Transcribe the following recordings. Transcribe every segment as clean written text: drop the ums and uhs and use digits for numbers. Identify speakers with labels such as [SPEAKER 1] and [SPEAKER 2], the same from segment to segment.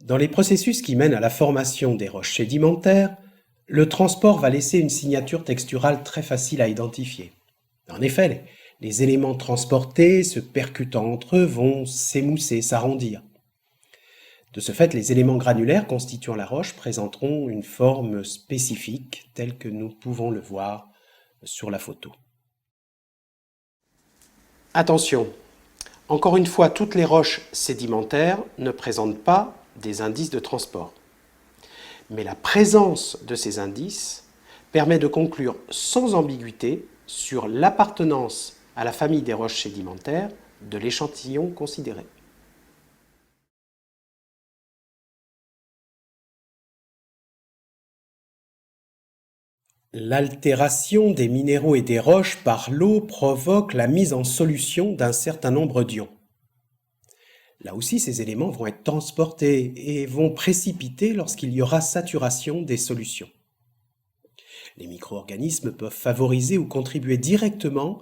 [SPEAKER 1] Dans les processus qui mènent à la formation des roches sédimentaires, le transport va laisser une signature texturale très facile à identifier. En effet, les éléments transportés, se percutant entre eux, vont s'émousser, s'arrondir. De ce fait, les éléments granulaires constituant la roche présenteront une forme spécifique, telle que nous pouvons le voir sur la photo. Attention! Encore une fois, toutes les roches sédimentaires ne présentent pas des indices de transport. Mais la présence de ces indices permet de conclure sans ambiguïté sur l'appartenance à la famille des roches sédimentaires de l'échantillon considéré. L'altération des minéraux et des roches par l'eau provoque la mise en solution d'un certain nombre d'ions. Là aussi, ces éléments vont être transportés et vont précipiter lorsqu'il y aura saturation des solutions. Les micro-organismes peuvent favoriser ou contribuer directement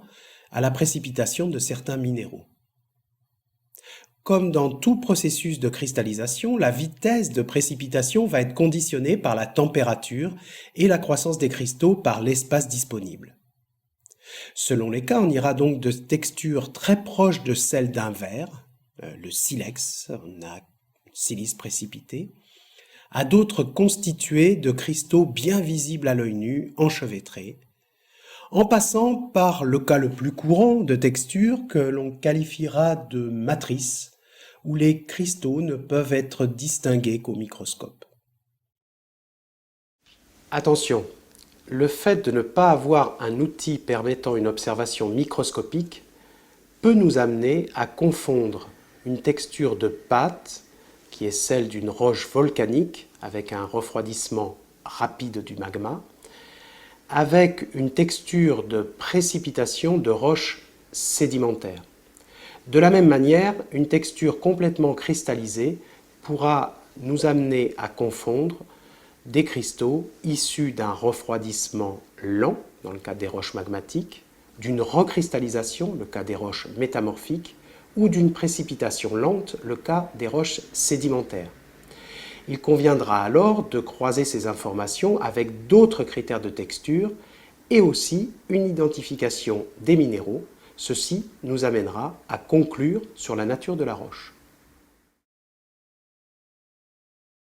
[SPEAKER 1] à la précipitation de certains minéraux. Comme dans tout processus de cristallisation, la vitesse de précipitation va être conditionnée par la température et la croissance des cristaux par l'espace disponible. Selon les cas, on ira donc de textures très proches de celle d'un verre, le silex, on a silice précipité, à d'autres constitués de cristaux bien visibles à l'œil nu, enchevêtrés, en passant par le cas le plus courant de texture que l'on qualifiera de matrice, où les cristaux ne peuvent être distingués qu'au microscope. Attention, le fait de ne pas avoir un outil permettant une observation microscopique peut nous amener à confondre une texture de pâte, qui est celle d'une roche volcanique avec un refroidissement rapide du magma, avec une texture de précipitation de roche sédimentaire. De la même manière, une texture complètement cristallisée pourra nous amener à confondre des cristaux issus d'un refroidissement lent, dans le cas des roches magmatiques, d'une recristallisation, le cas des roches métamorphiques, ou d'une précipitation lente, le cas des roches sédimentaires. Il conviendra alors de croiser ces informations avec d'autres critères de texture et aussi une identification des minéraux. Ceci nous amènera à conclure sur la nature de la roche.